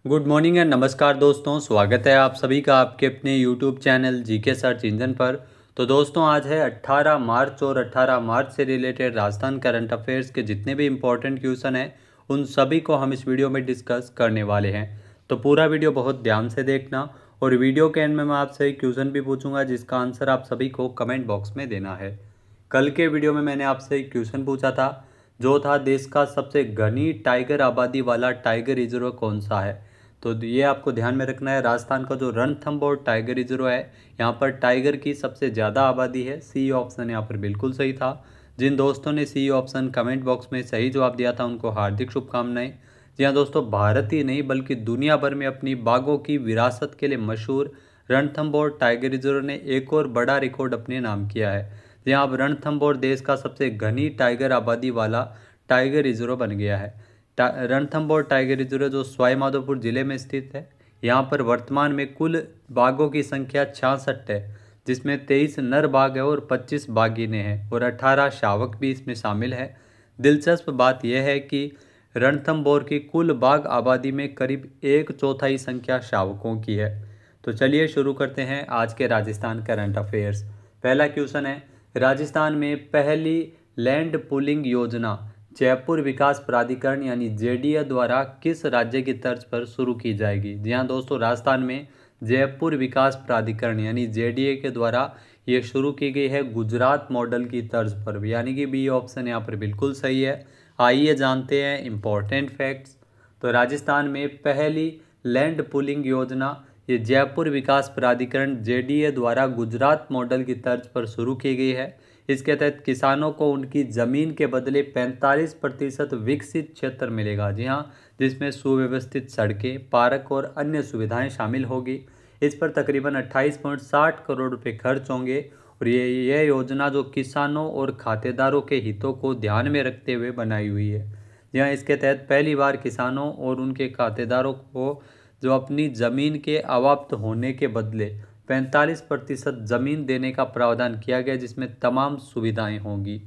Good morning and नमस्कार दोस्तों, स्वागत है आप सभी का आपके अपने YouTube channel GK search engine पर। तो दोस्तों आज है 18 मार्च और 18 मार्च से रिलेटेड राजस्थान करंट अफेयर्स के जितने भी इम्पोर्टेंट क्वेश्चन हैं उन सभी को हम इस वीडियो में डिस्कस करने वाले हैं। तो पूरा वीडियो बहुत ध्यान से देखना और वीडियो के एंड में मैं आपसे एक क्वेश्चन भी पूछूंगा जिसका आंसर आप सभी को कमेंट बॉक्स में देना है। कल के वीडियो में मैंने आपसे एक क्वेश्चन पूछा था जो था देश का सबसे घनी टाइगर आबादी वाला टाइगर रिजर्व कौन सा है। तो ये आपको ध्यान में रखना है। राजस्थान का जो रणथंभौर टाइगर रिजर्व है यहाँ पर टाइगर की सबसे ज़्यादा आबादी है। सी ऑप्शन यहाँ पर बिल्कुल सही था। जिन दोस्तों ने सी ऑप्शन कमेंट बॉक्स में सही जवाब दिया था उनको हार्दिक शुभकामनाएं। जी हाँ दोस्तों, भारत ही नहीं बल्कि दुनिया भर में अपनी बाघों की विरासत के लिए मशहूर रणथंभौर टाइगर रिजर्व ने एक और बड़ा रिकॉर्ड अपने नाम किया है। जी हाँ, अब रणथंभौर देश का सबसे घनी टाइगर आबादी वाला टाइगर रिजर्व बन गया है। रणथंभौर टाइगर रिजर्व जो सवाईमाधोपुर जिले में स्थित है। यहाँ पर वर्तमान में कुल बाघों की संख्या 66 है, जिसमें 23 नर बाघ है और 25 बाघिनें हैं और 18 शावक भी इसमें शामिल है। दिलचस्प बात यह है कि रणथंभौर की कुल बाघ आबादी में करीब 1/4 संख्या शावकों की है। तो चलिए शुरू करते हैं आज के राजस्थान करंट अफेयर्स। पहला क्वेश्चन है, राजस्थान में पहली लैंड पूलिंग योजना जयपुर विकास प्राधिकरण यानी जेडीए द्वारा किस राज्य की तर्ज पर शुरू की जाएगी। जी हाँ दोस्तों, राजस्थान में जयपुर विकास प्राधिकरण यानी जेडीए के द्वारा ये शुरू की गई है गुजरात मॉडल की तर्ज पर, यानी कि बी ऑप्शन यहाँ पर बिल्कुल सही है। आइए जानते हैं इम्पोर्टेंट फैक्ट्स। तो राजस्थान में पहली लैंड पूलिंग योजना ये जयपुर विकास प्राधिकरण जेडीए द्वारा गुजरात मॉडल की तर्ज पर शुरू की गई है। इसके तहत किसानों को उनकी ज़मीन के बदले 45% विकसित क्षेत्र मिलेगा। जी हाँ, जिसमें सुव्यवस्थित सड़कें, पार्क और अन्य सुविधाएं शामिल होगी। इस पर तकरीबन 28.60 करोड़ रुपए खर्च होंगे और यह योजना जो किसानों और खातेदारों के हितों को ध्यान में रखते हुए बनाई हुई है। जी हाँ, इसके तहत पहली बार किसानों और उनके खातेदारों को जो अपनी ज़मीन के अवाप्त होने के बदले 45% ज़मीन देने का प्रावधान किया गया, जिसमें तमाम सुविधाएं होंगी।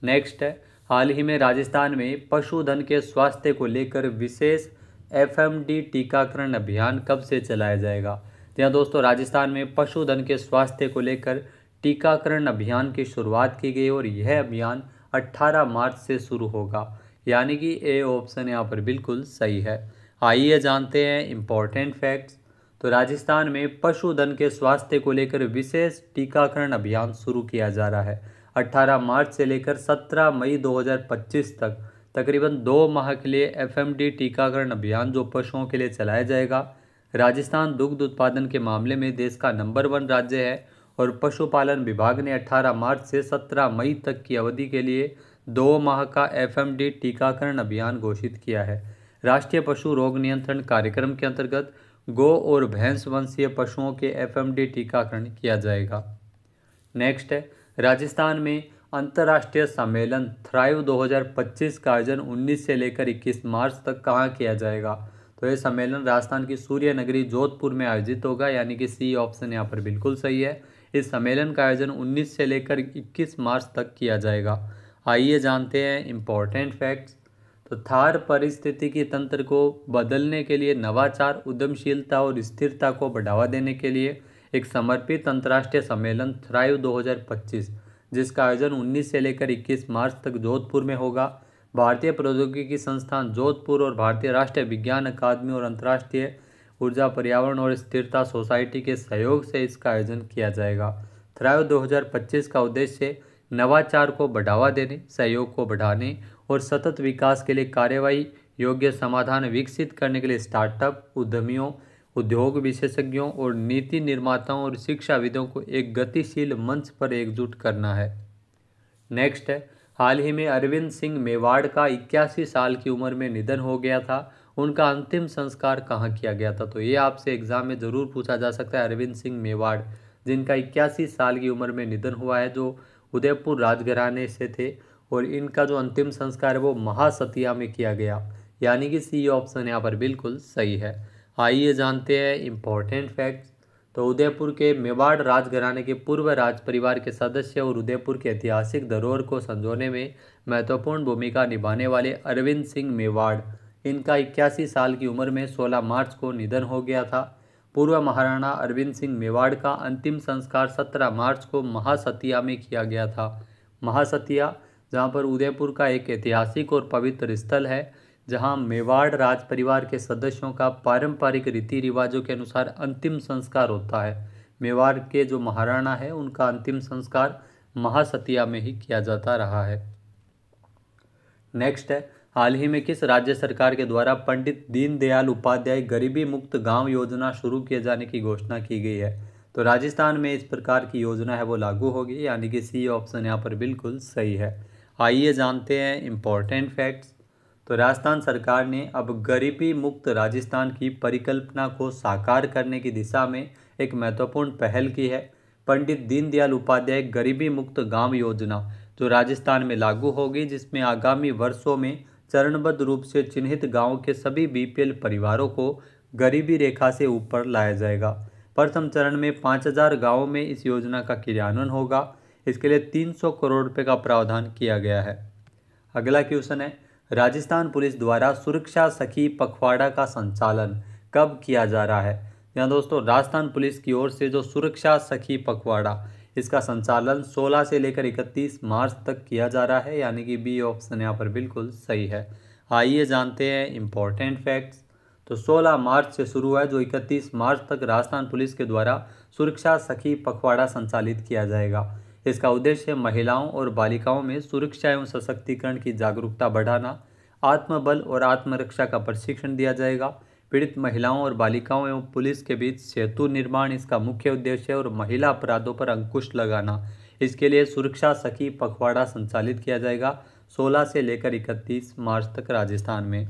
नेक्स्ट है, हाल ही में राजस्थान में पशुधन के स्वास्थ्य को लेकर विशेष एफएमडी टीकाकरण अभियान कब से चलाया जाएगा। यहाँ दोस्तों, राजस्थान में पशुधन के स्वास्थ्य को लेकर टीकाकरण अभियान की शुरुआत की गई और यह अभियान 18 मार्च से शुरू होगा, यानी कि ए ऑप्शन यहाँ पर बिल्कुल सही है। आइए जानते हैं इम्पोर्टेंट फैक्ट्स। तो राजस्थान में पशुधन के स्वास्थ्य को लेकर विशेष टीकाकरण अभियान शुरू किया जा रहा है। 18 मार्च से लेकर 17 मई 2025 तक तकरीबन 2 माह के लिए एफएमडी टीकाकरण अभियान जो पशुओं के लिए चलाया जाएगा। राजस्थान दुग्ध उत्पादन के मामले में देश का नंबर 1 राज्य है और पशुपालन विभाग ने 18 मार्च से 17 मई तक की अवधि के लिए 2 माह का एफएमडी टीकाकरण अभियान घोषित किया है। राष्ट्रीय पशु रोग नियंत्रण कार्यक्रम के अंतर्गत गौ और भैंस वंशीय पशुओं के एफएमडी टीकाकरण किया जाएगा। नेक्स्ट है, राजस्थान में अंतर्राष्ट्रीय सम्मेलन थ्राइव 2025 का आयोजन 19 से लेकर 21 मार्च तक कहाँ किया जाएगा। तो यह सम्मेलन राजस्थान की सूर्य नगरी जोधपुर में आयोजित होगा, यानी कि सी ऑप्शन यहाँ पर बिल्कुल सही है। इस सम्मेलन का आयोजन 19 से लेकर 21 मार्च तक किया जाएगा। आइए जानते हैं इम्पोर्टेंट फैक्ट्स। तो थार पारिस्थितिकी तंत्र को बदलने के लिए नवाचार, उद्यमशीलता और स्थिरता को बढ़ावा देने के लिए एक समर्पित अंतर्राष्ट्रीय सम्मेलन थ्राइव 2025, जिसका आयोजन 19 से लेकर 21 मार्च तक जोधपुर में होगा। भारतीय प्रौद्योगिकी संस्थान जोधपुर और भारतीय राष्ट्रीय विज्ञान अकादमी और अंतर्राष्ट्रीय ऊर्जा, पर्यावरण और स्थिरता सोसाइटी के सहयोग से इसका आयोजन किया जाएगा। थ्राइव 2025 का उद्देश्य नवाचार को बढ़ावा देने, सहयोग को बढ़ाने और सतत विकास के लिए कार्यवाही योग्य समाधान विकसित करने के लिए स्टार्टअप उद्यमियों, उद्योग विशेषज्ञों और नीति निर्माताओं और शिक्षाविदों को एक गतिशील मंच पर एकजुट करना है। नेक्स्ट है, हाल ही में अरविंद सिंह मेवाड़ का 81 साल की उम्र में निधन हो गया था। उनका अंतिम संस्कार कहाँ किया गया था। तो ये आपसे एग्जाम में ज़रूर पूछा जा सकता है। अरविंद सिंह मेवाड़ जिनका 81 साल की उम्र में निधन हुआ है, जो उदयपुर राजघराने से थे, और इनका जो अंतिम संस्कार है वो महासतिया में किया गया, यानी कि सी ऑप्शन यहाँ पर बिल्कुल सही है। आइए जानते हैं इम्पोर्टेंट फैक्ट्स। तो उदयपुर के मेवाड़ राजघराने के पूर्व राज परिवार के सदस्य और उदयपुर के ऐतिहासिक धरोहर को संजोने में महत्वपूर्ण भूमिका निभाने वाले अरविंद सिंह मेवाड़ इनका 81 साल की उम्र में 16 मार्च को निधन हो गया था। पूर्व महाराणा अरविंद सिंह मेवाड़ का अंतिम संस्कार 17 मार्च को महासतिया में किया गया था। महासतिया, जहाँ पर उदयपुर का एक ऐतिहासिक और पवित्र स्थल है, जहाँ मेवाड़ राज परिवार के सदस्यों का पारंपरिक रीति रिवाजों के अनुसार अंतिम संस्कार होता है। मेवाड़ के जो महाराणा है उनका अंतिम संस्कार महासतिया में ही किया जाता रहा है। नेक्स्ट है, हाल ही में किस राज्य सरकार के द्वारा पंडित दीनदयाल उपाध्याय गरीबी मुक्त गांव योजना शुरू किए जाने की घोषणा की गई है? तो राजस्थान में इस प्रकार की योजना है वो लागू होगी, यानी कि सी ऑप्शन यहाँ पर बिल्कुल सही है। आइए जानते हैं इम्पोर्टेंट फैक्ट्स। तो राजस्थान सरकार ने अब गरीबी मुक्त राजस्थान की परिकल्पना को साकार करने की दिशा में एक महत्वपूर्ण पहल की है। पंडित दीनदयाल उपाध्याय गरीबी मुक्त गांव योजना जो राजस्थान में लागू होगी, जिसमें आगामी वर्षों में चरणबद्ध रूप से चिन्हित गांवों के सभी बीपीएल परिवारों को गरीबी रेखा से ऊपर लाया जाएगा। प्रथम चरण में 5000 गांवों में इस योजना का क्रियान्वयन होगा। इसके लिए 300 करोड़ रुपए का प्रावधान किया गया है। अगला क्वेश्चन है, राजस्थान पुलिस द्वारा सुरक्षा सखी पखवाड़ा का संचालन कब किया जा रहा है? यहाँ दोस्तों राजस्थान पुलिस की ओर से जो सुरक्षा सखी पखवाड़ा, इसका संचालन 16 से लेकर 31 मार्च तक किया जा रहा है, यानी कि बी ऑप्शन यहाँ पर बिल्कुल सही है। आइए जानते हैं इम्पोर्टेंट फैक्ट्स। तो 16 मार्च से शुरू है, जो 31 मार्च तक राजस्थान पुलिस के द्वारा सुरक्षा सखी पखवाड़ा संचालित किया जाएगा। इसका उद्देश्य महिलाओं और बालिकाओं में सुरक्षा एवं सशक्तिकरण की जागरूकता बढ़ाना, आत्मबल और आत्मरक्षा का प्रशिक्षण दिया जाएगा। पीड़ित महिलाओं और बालिकाओं एवं पुलिस के बीच सेतु निर्माण इसका मुख्य उद्देश्य है और महिला अपराधों पर अंकुश लगाना। इसके लिए सुरक्षा सखी पखवाड़ा संचालित किया जाएगा 16 से लेकर 31 मार्च तक राजस्थान में।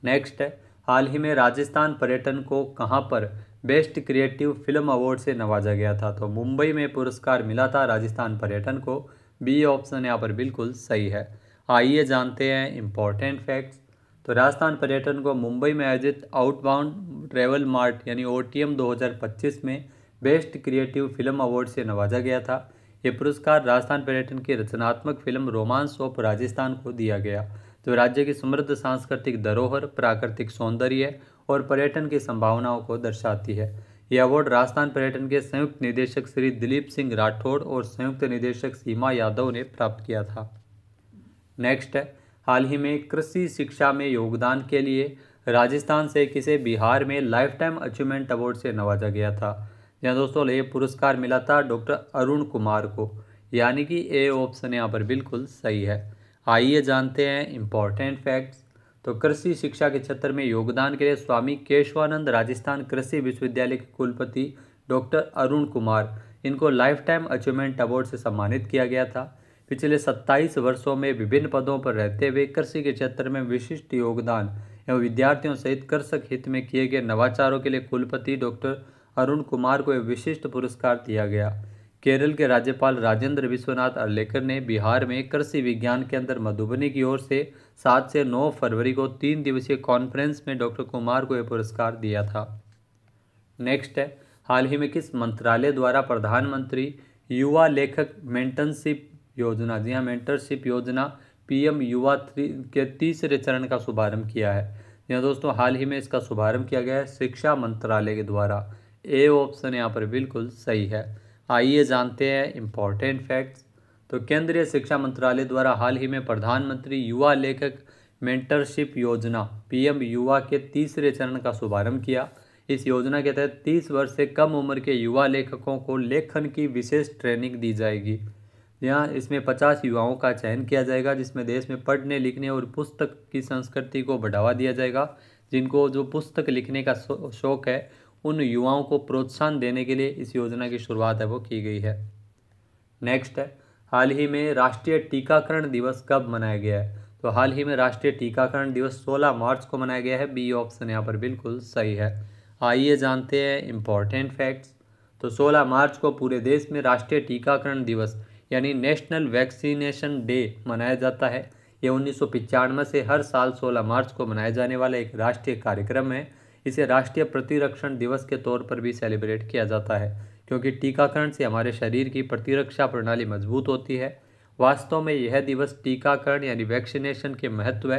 नेक्स्ट है, हाल ही में राजस्थान पर्यटन को कहां पर बेस्ट क्रिएटिव फिल्म अवार्ड से नवाजा गया था? तो मुंबई में पुरस्कार मिला था राजस्थान पर्यटन को। बी ऑप्शन यहाँ पर बिल्कुल सही है। आइए जानते हैं इम्पोर्टेंट फैक्ट्स। तो राजस्थान पर्यटन को मुंबई में आयोजित आउटबाउंड ट्रेवल मार्ट यानी OTM 2025 में बेस्ट क्रिएटिव फिल्म अवार्ड से नवाजा गया था। ये पुरस्कार राजस्थान पर्यटन की रचनात्मक फिल्म रोमांस ऑफ राजस्थान को दिया गया, जो राज्य की समृद्ध सांस्कृतिक धरोहर, प्राकृतिक सौंदर्य और पर्यटन की संभावनाओं को दर्शाती है। यह अवार्ड राजस्थान पर्यटन के संयुक्त निदेशक श्री दिलीप सिंह राठौड़ और संयुक्त निदेशक सीमा यादव ने प्राप्त किया था। नेक्स्ट है, हाल ही में कृषि शिक्षा में योगदान के लिए राजस्थान से किसे बिहार में लाइफ टाइम अचीवमेंट अवार्ड से नवाजा गया था? यहाँ दोस्तों ये पुरस्कार मिला था डॉक्टर अरुण कुमार को, यानी कि ए ऑप्शन यहाँ पर बिल्कुल सही है। आइए जानते हैं इम्पोर्टेंट फैक्ट्स। तो कृषि शिक्षा के क्षेत्र में योगदान के लिए स्वामी केशवानंद राजस्थान कृषि विश्वविद्यालय के कुलपति डॉक्टर अरुण कुमार, इनको लाइफ टाइम अचीवमेंट अवार्ड से सम्मानित किया गया था। पिछले 27 वर्षों में विभिन्न पदों पर रहते हुए कृषि के क्षेत्र में विशिष्ट योगदान एवं विद्यार्थियों सहित कृषक हित में किए गए नवाचारों के लिए कुलपति डॉक्टर अरुण कुमार को एक विशिष्ट पुरस्कार दिया गया। केरल के राज्यपाल राजेंद्र विश्वनाथ अर्लेकर ने बिहार में कृषि विज्ञान केंद्र मधुबनी की ओर से 7 से 9 फरवरी को 3 दिवसीय कॉन्फ्रेंस में डॉक्टर कुमार को यह पुरस्कार दिया था। नेक्स्ट है, हाल ही में किस मंत्रालय द्वारा प्रधानमंत्री युवा लेखक मेंटरशिप योजना, जी हाँ मेंटरशिप योजना PM युवा के तीसरे चरण का शुभारंभ किया है? यहाँ दोस्तों हाल ही में इसका शुभारंभ किया गया है शिक्षा मंत्रालय के द्वारा। ए ऑप्शन यहाँ पर बिल्कुल सही है। आइए जानते हैं इम्पोर्टेंट फैक्ट्स। तो केंद्रीय शिक्षा मंत्रालय द्वारा हाल ही में प्रधानमंत्री युवा लेखक मेंटरशिप योजना PM युवा के तीसरे चरण का शुभारंभ किया। इस योजना के तहत 30 वर्ष से कम उम्र के युवा लेखकों को लेखन की विशेष ट्रेनिंग दी जाएगी। यहाँ इसमें 50 युवाओं का चयन किया जाएगा, जिसमें देश में पढ़ने लिखने और पुस्तक की संस्कृति को बढ़ावा दिया जाएगा। जिनको जो पुस्तक लिखने का शौक है, उन युवाओं को प्रोत्साहन देने के लिए इस योजना की शुरुआत है वो की गई है। नेक्स्ट है, हाल ही में राष्ट्रीय टीकाकरण दिवस कब मनाया गया है? तो हाल ही में राष्ट्रीय टीकाकरण दिवस 16 मार्च को मनाया गया है। बी ऑप्शन यहाँ पर बिल्कुल सही है। आइए जानते हैं इम्पोर्टेंट फैक्ट्स। तो 16 मार्च को पूरे देश में राष्ट्रीय टीकाकरण दिवस यानी नेशनल वैक्सीनेशन डे मनाया जाता है। ये 1995 से हर साल 16 मार्च को मनाया जाने वाला एक राष्ट्रीय कार्यक्रम है। इसे राष्ट्रीय प्रतिरक्षण दिवस के तौर पर भी सेलिब्रेट किया जाता है, क्योंकि टीकाकरण से हमारे शरीर की प्रतिरक्षा प्रणाली मजबूत होती है। वास्तव में यह दिवस टीकाकरण यानी वैक्सीनेशन के महत्व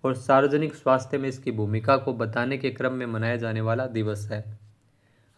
और सार्वजनिक स्वास्थ्य में इसकी भूमिका को बताने के क्रम में मनाया जाने वाला दिवस है।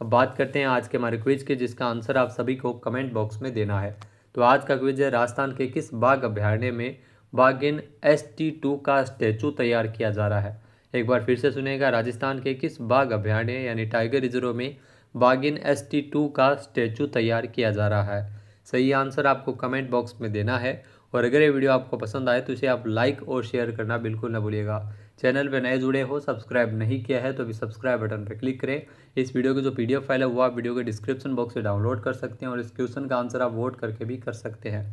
अब बात करते हैं आज के हमारे क्विज के, जिसका आंसर आप सभी को कमेंट बॉक्स में देना है। तो आज का क्विज है, राजस्थान के किस बाघ अभ्यारण्य में बाघिन ST2 का स्टैचू तैयार किया जा रहा है। एक बार फिर से सुनेगा, राजस्थान के किस बाघ अभ्यारण्य यानी टाइगर रिजर्व में बाघिन ST2 का स्टैचू तैयार किया जा रहा है। सही आंसर आपको कमेंट बॉक्स में देना है। और अगर ये वीडियो आपको पसंद आए तो इसे आप लाइक और शेयर करना बिल्कुल न भूलिएगा। चैनल पर नए जुड़े हो, सब्सक्राइब नहीं किया है तो अभी सब्सक्राइब बटन पर क्लिक करें। इस वीडियो की जो PDF फाइल है वो आप वीडियो के डिस्क्रिप्शन बॉक्स से डाउनलोड कर सकते हैं और इस क्वेश्चन का आंसर आप वोट करके भी कर सकते हैं।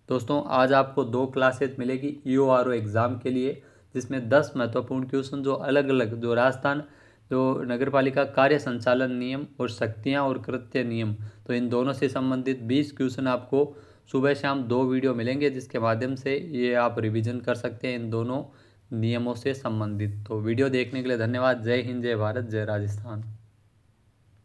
दोस्तों आज आपको 2 क्लासेज मिलेगी EORO एग्ज़ाम के लिए, जिसमें 10 महत्वपूर्ण क्वेश्चन जो अलग अलग जो राजस्थान जो नगर पालिका कार्य संचालन नियम और शक्तियाँ और कृत्य नियम, तो इन दोनों से संबंधित 20 क्वेश्चन आपको सुबह शाम 2 वीडियो मिलेंगे, जिसके माध्यम से ये आप रिवीजन कर सकते हैं इन दोनों नियमों से संबंधित। तो वीडियो देखने के लिए धन्यवाद। जय हिंद, जय भारत, जय राजस्थान।